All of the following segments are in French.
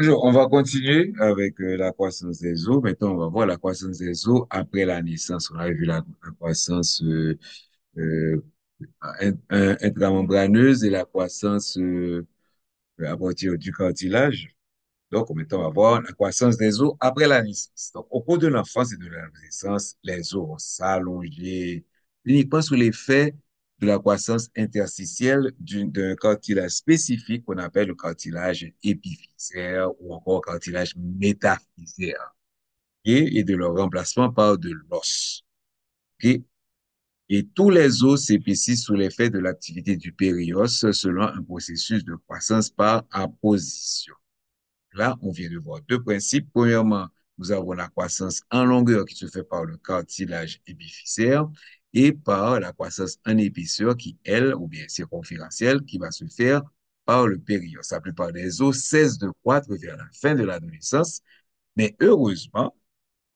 Bonjour, on va continuer avec la croissance des os. Maintenant, on va voir la croissance des os après la naissance. On a vu la croissance euh, intramembraneuse et la croissance à partir du cartilage. Donc, maintenant, on va voir la croissance des os après la naissance. Donc, au cours de l'enfance et de l'adolescence, les os vont s'allonger uniquement sous l'effet de la croissance interstitielle d'un cartilage spécifique qu'on appelle le cartilage épiphysaire ou encore cartilage métaphysaire et de leur remplacement par de l'os. Ok. Et tous les os s'épaississent sous l'effet de l'activité du périos selon un processus de croissance par apposition. Là, on vient de voir deux principes. Premièrement, nous avons la croissance en longueur qui se fait par le cartilage épiphysaire et par la croissance en épaisseur qui, elle, ou bien circonférentielle, qui va se faire par le périos. La plupart des os cessent de croître vers la fin de l'adolescence, mais heureusement,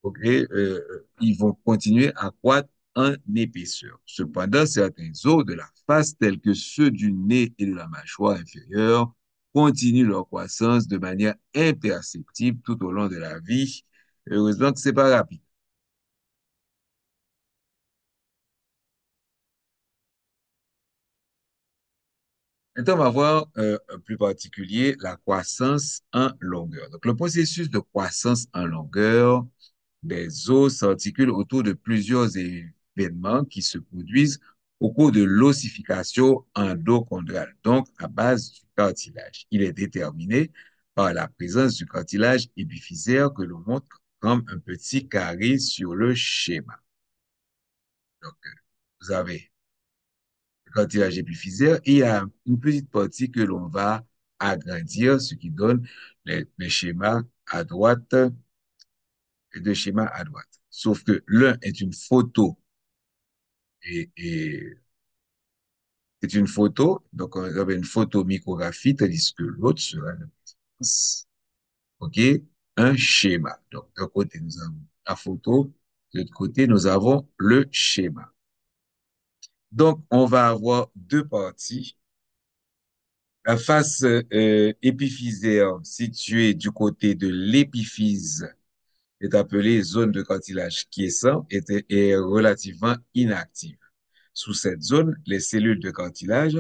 ok, ils vont continuer à croître en épaisseur. Cependant, certains os de la face, tels que ceux du nez et de la mâchoire inférieure, continuent leur croissance de manière imperceptible tout au long de la vie. Heureusement que c'est pas rapide. Maintenant, on va voir un plus particulier la croissance en longueur. Donc, le processus de croissance en longueur des os s'articule autour de plusieurs événements qui se produisent au cours de l'ossification endochondrale, donc à base du cartilage. Il est déterminé par la présence du cartilage épiphysaire que l'on montre comme un petit carré sur le schéma. Donc, vous avez le cartilage épiphysaire et il y a une petite partie que l'on va agrandir, ce qui donne les schémas à droite et deux schémas à droite. Sauf que l'un est une photo et c'est une photo, donc on avait une photomicographie, tandis que l'autre sera OK, un schéma. Donc, d'un côté, nous avons la photo, de l'autre côté, nous avons le schéma. Donc, on va avoir deux parties. La face épiphysaire située du côté de l'épiphyse est appelée zone de cartilage quiescent et est relativement inactive. Sous cette zone, les cellules de cartilage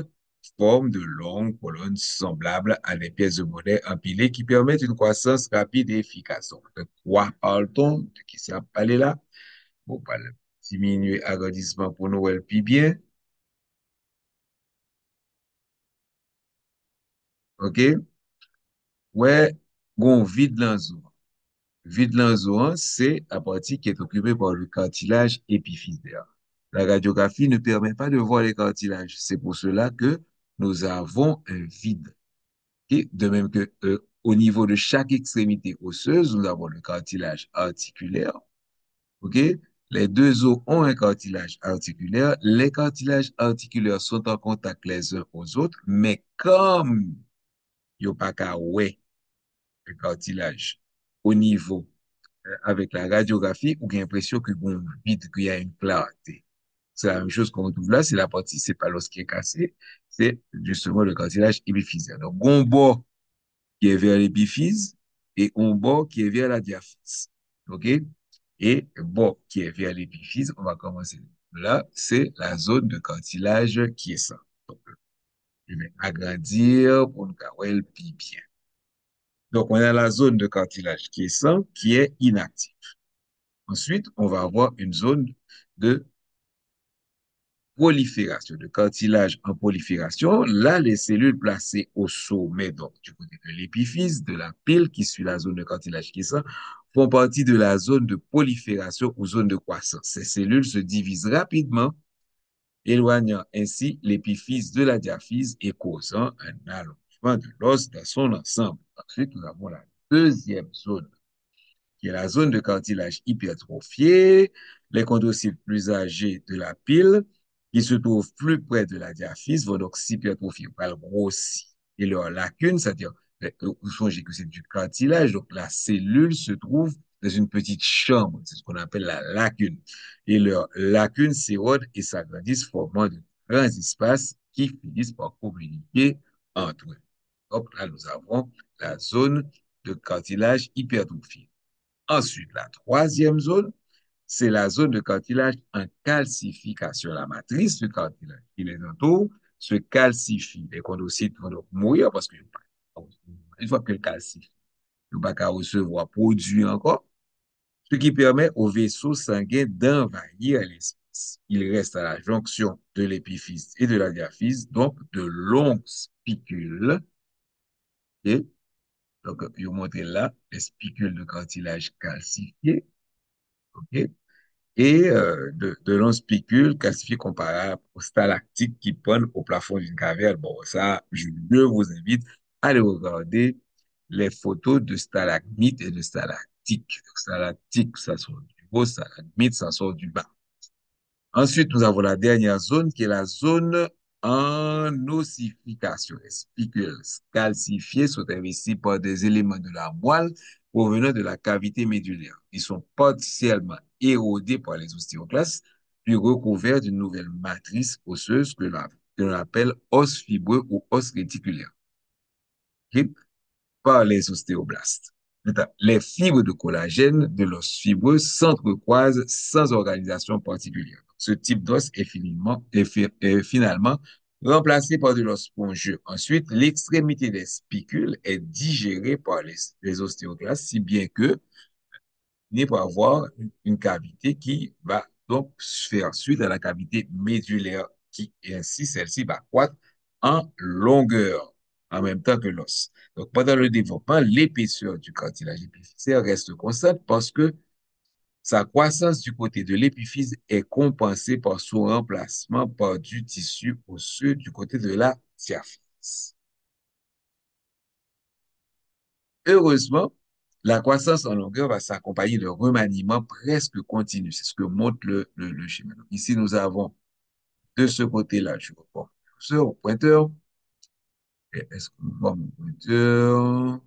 forment de longues colonnes semblables à des pièces de monnaie empilées qui permettent une croissance rapide et efficace. Donc, de quoi parle-t-on? De qui ça parle là? Bon, pas le diminuer agrandissement pour nous, elle puis bien. OK? Ouais, gon vide dans zo. Vide dans zo, c'est la partie qui est occupée par le cartilage épiphysaire. La radiographie ne permet pas de voir les cartilages. C'est pour cela que nous avons un vide. Et de même que au niveau de chaque extrémité osseuse, nous avons le cartilage articulaire. OK? Les deux os ont un cartilage articulaire. Les cartilages articulaires sont en contact les uns aux autres, mais comme il n'y a pas qu'à ouais le cartilage au niveau avec la radiographie, on a l'impression que bon vide, qu'il y a une clarté. C'est la même chose qu'on retrouve là, c'est la partie, c'est pas l'os qui est cassé, c'est justement le cartilage épiphysaire. Donc, gombo qui est vers l'épiphyse et un bord qui est vers la diaphyse. OK? Et bord qui est vers l'épiphyse, on va commencer là, c'est la zone de cartilage qui est ça. Donc, je vais agrandir pour nous voir le bien. Donc, on a la zone de cartilage qui est ça, qui est inactive. Ensuite, on va avoir une zone de prolifération, de cartilage en prolifération. Là, les cellules placées au sommet, donc du côté de l'épiphyse, de la pile qui suit la zone de cartilage qui est ça, font partie de la zone de prolifération ou zone de croissance. Ces cellules se divisent rapidement, éloignant ainsi l'épiphyse de la diaphyse et causant un allongement de l'os dans son ensemble. Ensuite, nous avons la deuxième zone qui est la zone de cartilage hypertrophié, les chondrocytes plus âgés de la pile, qui se trouvent plus près de la diaphyse, vont donc s'hypertrophier, vont grossir. Et leur lacune, c'est-à-dire, vous songez que c'est du cartilage, donc la cellule se trouve dans une petite chambre, c'est ce qu'on appelle la lacune. Et leur lacune s'érode et s'agrandissent, formant de grands espaces qui finissent par communiquer entre eux. Donc là, nous avons la zone de cartilage hypertrophié. Ensuite, la troisième zone, c'est la zone de cartilage en calcification. La matrice du cartilage qui les entoure se calcifie. Les chondrocytes vont donc mourir parce que une fois que le calcifie, il ne va pas recevoir produit encore, ce qui permet au vaisseau sanguin d'envahir l'espace. Il reste à la jonction de l'épiphyse et de la diaphyse, donc de longues spicules. Et donc, je vous montre là les spicules de cartilage calcifié. OK? Et de longues spicules calcifiées comparables aux stalactites qui pendent au plafond d'une caverne. Bon, ça, je vous invite à aller regarder les photos de stalagmites et de stalactites. Stalactites, ça sort du haut, stalagmites, ça sort du bas. Ensuite, nous avons la dernière zone qui est la zone en ossification. Les spicules calcifiées sont investies par des éléments de la moelle provenant de la cavité médulaire. Ils sont partiellement érodés par les ostéoclastes, puis recouverts d'une nouvelle matrice osseuse que l'on appelle os fibreux ou os réticulaire. OK? Par les ostéoblastes. Les fibres de collagène de l'os fibreux s'entrecroisent sans organisation particulière. Ce type d'os est finalement remplacé par de l'os spongieux. Ensuite, l'extrémité des spicules est digérée par les ostéoclastes, si bien que finit par avoir une cavité qui va donc faire suite à la cavité médulaire, et ainsi celle-ci va croître en longueur en même temps que l'os. Donc, pendant le développement, l'épaisseur du cartilage épiphysaire reste constante parce que sa croissance du côté de l'épiphyse est compensée par son remplacement par du tissu osseux du côté de la diaphyse. Heureusement, la croissance en longueur va s'accompagner de remaniements presque continus. C'est ce que montre le schéma. Donc, ici, nous avons de ce côté-là, je reprends mon pointeur. Est-ce qu'on voit mon pointeur?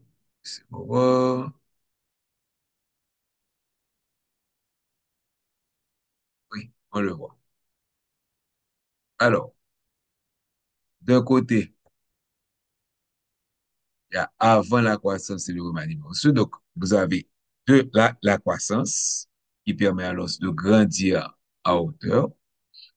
C'est bon. Oui, on le voit. Alors, d'un côté, il y a avant la croissance et le remaniement osseux. Donc, vous avez la croissance qui permet à l'os de grandir à hauteur,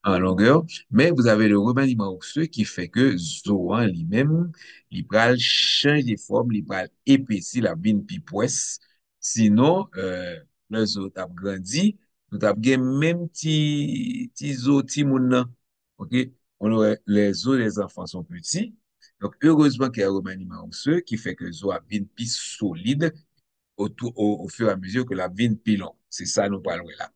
en longueur, mais vous avez le remaniement osseux qui fait que Zoan lui-même, il va changer de forme, il va épaissir la bine pipouesse. Sinon, le zo tap grandi, nous tap gen même ti zo ti moun nan. OK? Les os des enfants sont petits. Donc, heureusement qu'il y a un remaniement osseux qui fait que zo a bine plus solide au fur et à mesure que la bine plus longue. C'est ça, nous parlons là.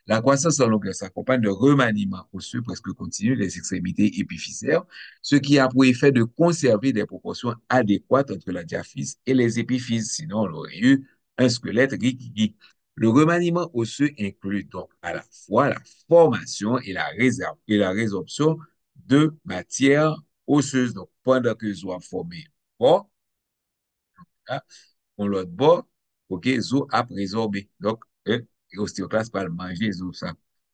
La croissance en longueur s'accompagne de remaniements osseux presque continus des extrémités épiphysaires, ce qui a pour effet de conserver des proportions adéquates entre la diaphyse et les épiphyses. Sinon, on aurait eu un squelette rikiki. Le remaniement osseux inclut donc à la fois la formation et la résorption de matière osseuse. Donc, pendant que zo a formé, bon, hein, on l'autre bord, OK, zo a résorbé. Donc, l'ostéoclaste va manger zo ça.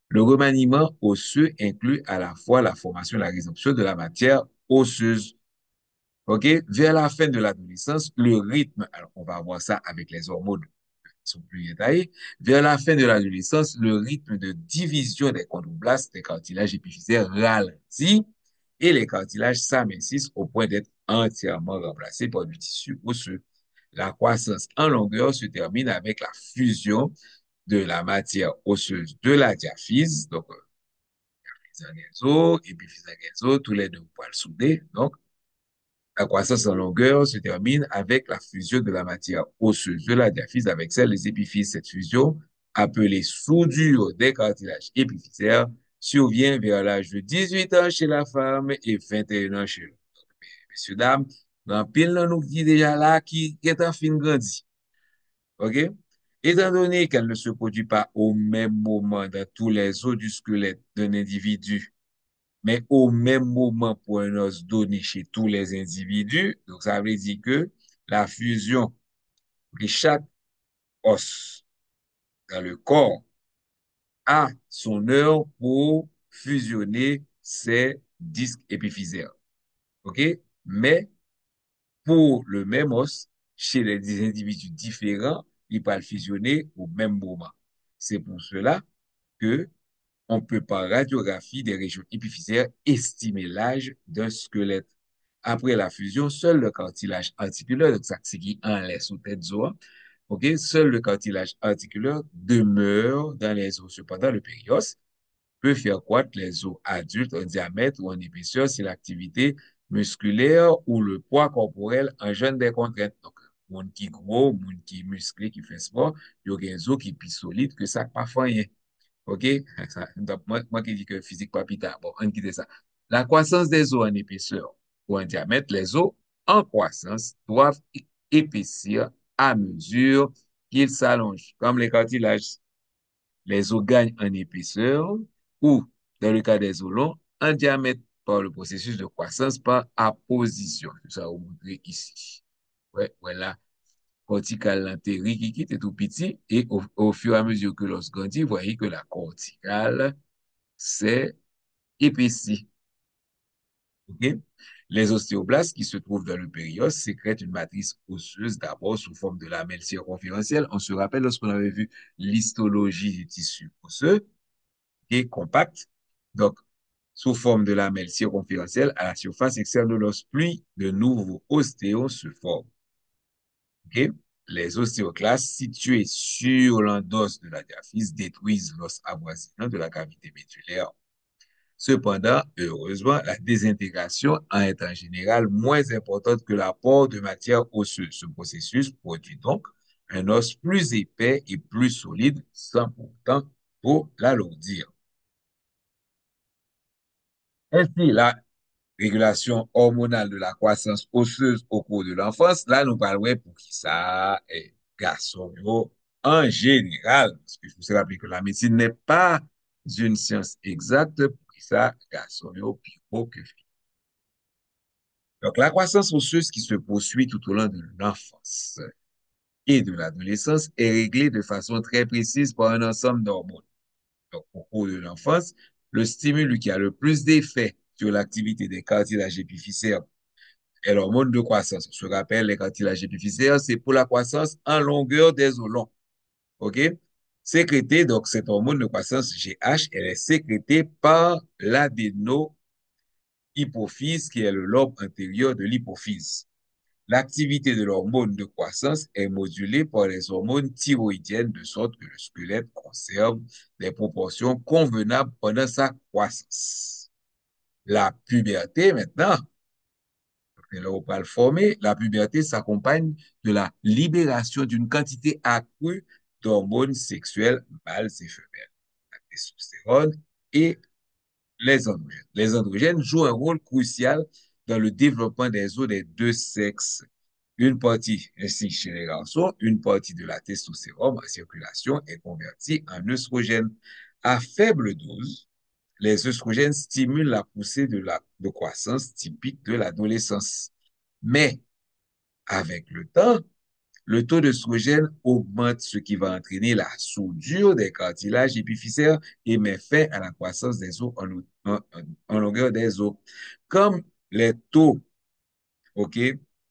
Le remaniement osseux inclut à la fois la formation et la résorption de la matière osseuse. OK? Vers la fin de l'adolescence, le rythme, alors on va voir ça avec les hormones qui sont plus détaillées. Vers la fin de l'adolescence, le rythme de division des chondroblastes, des cartilages épiphysaires ralentit et les cartilages s'amincissent au point d'être entièrement remplacés par du tissu osseux. La croissance en longueur se termine avec la fusion de la matière osseuse de la diaphyse, donc épiphyse againzo, tous les deux poils soudés. Donc, la croissance en longueur se termine avec la fusion de la matière osseuse de la diaphyse avec celle des épiphyses. Cette fusion, appelée soudure des cartilages épiphysaires, survient vers l'âge de 18 ans chez la femme et 21 ans chez l'homme. Messieurs, dames, dans pile nan nou qui déjà là qui est en fin grandi. OK? Étant donné qu'elle ne se produit pas au même moment dans tous les os du squelette d'un individu, mais au même moment pour un os donné chez tous les individus, donc ça veut dire que la fusion de chaque os dans le corps a son heure pour fusionner ses disques épiphysaires. OK? Mais pour le même os, chez les individus différents, ils peuvent fusionner au même moment. C'est pour cela que on peut par radiographie des régions épiphysaires estimer l'âge d'un squelette. Après la fusion, seul le cartilage articulaire, donc ça c'est qui enlève sous tête zoa, ok, seul le cartilage articulaire demeure dans les os. Cependant, le périos peut faire croître les os adultes en diamètre ou en épaisseur si l'activité musculaire ou le poids corporel engendre des contraintes. Donc, monde qui gros, monde qui musclé, qui fait sport, il y a des os qui sont plus solides que ça, pas rien. OK? Donc, moi qui dis que physique pas pita. Bon, on quitte ça. La croissance des os en épaisseur ou en diamètre, les os en croissance doivent épaissir à mesure qu'ils s'allongent, comme les cartilages. Les os gagnent en épaisseur ou, dans le cas des os longs, en diamètre par le processus de croissance par apposition. C'est ça, vous montrez ici. Ouais, voilà. Corticale l'antérieur qui est tout petit et au fur et à mesure que l'os grandit, vous voyez que la corticale s'est épaissie. OK? Les ostéoblastes qui se trouvent dans le périos sécrètent une matrice osseuse d'abord sous forme de lamelles circonférentielles. On se rappelle lorsqu'on avait vu l'histologie du tissu osseux, qui est compact, donc sous forme de lamelles circonférentielles à la surface externe de l'os, puis de nouveaux ostéos se forment. OK? Les ostéoclastes situés sur l'endos de la diaphyse détruisent l'os avoisinant de la cavité médulaire. Cependant, heureusement, la désintégration est en général moins importante que l'apport de matière osseuse. Ce processus produit donc un os plus épais et plus solide sans pourtant trop l'alourdir. Ainsi, la régulation hormonale de la croissance osseuse au cours de l'enfance, là, nous parlons pour qui ça est garçon en général, parce que je vous rappelle que la médecine n'est pas une science exacte pour qui ça garçon puis que fille. Donc, la croissance osseuse qui se poursuit tout au long de l'enfance et de l'adolescence est réglée de façon très précise par un ensemble d'hormones. Donc, au cours de l'enfance, le stimulus qui a le plus d'effet sur l'activité des cartilages épiphysaires est l'hormone de croissance. On se rappelle, les cartilages épiphysaires, c'est pour la croissance en longueur des os longs. OK? Sécrétée, donc cette hormone de croissance GH, elle est sécrétée par l'adénohypophyse, qui est le lobe antérieur de l'hypophyse. L'activité de l'hormone de croissance est modulée par les hormones thyroïdiennes de sorte que le squelette conserve des proportions convenables pendant sa croissance. La puberté, maintenant, là, on parle former, la puberté s'accompagne de la libération d'une quantité accrue d'hormones sexuelles mâles et femelles, la testostérone et les androgènes. Les androgènes jouent un rôle crucial dans le développement des os des deux sexes. Une partie, ainsi chez les garçons, une partie de la testostérone en circulation est convertie en œstrogène. À faible dose, les œstrogènes stimulent la poussée de croissance typique de l'adolescence. Mais avec le temps, le taux d'œstrogène augmente, ce qui va entraîner la soudure des cartilages épiphysaires et met fin à la croissance des os en longueur des os. Comme les taux, OK,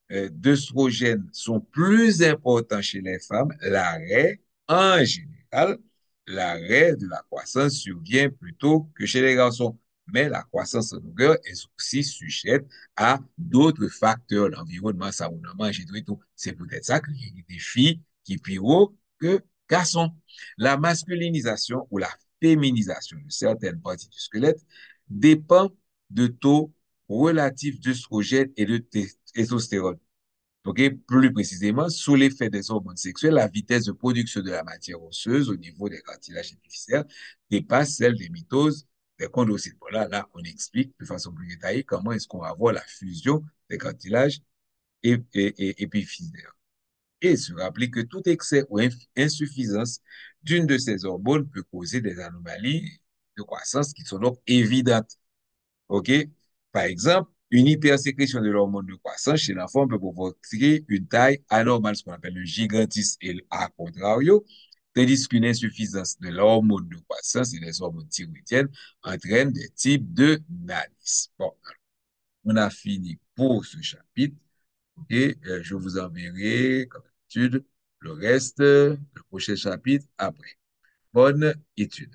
d'œstrogène sont plus importants chez les femmes, en général, l'arrêt de la croissance survient plus tôt que chez les garçons. Mais la croissance en longueur est aussi sujette à d'autres facteurs, l'environnement, ça, on a mangé tout et tout. C'est peut-être ça qu'il y a des filles qui plus haut que garçons. La masculinisation ou la féminisation de certaines parties du squelette dépend de taux relatifs d'œstrogène et de testostérone. OK? Plus précisément, sous l'effet des hormones sexuelles, la vitesse de production de la matière osseuse au niveau des cartilages épiphysaires dépasse celle des mitoses des chondrocytes. Bon, là, on explique de façon plus détaillée comment est-ce qu'on va avoir la fusion des cartilages épiphysaires. Et se rappeler que tout excès ou insuffisance d'une de ces hormones peut causer des anomalies de croissance qui sont donc évidentes. OK? Par exemple, une hypersécrétion de l'hormone de croissance chez l'enfant peut provoquer une taille anormale, ce qu'on appelle le gigantisme, et à contrario, tandis qu'une insuffisance de l'hormone de croissance et des hormones thyroïdiennes entraîne des types de nanisme. Bon, on a fini pour ce chapitre. Et je vous enverrai, comme d'habitude, le reste, le prochain chapitre après. Bonne étude.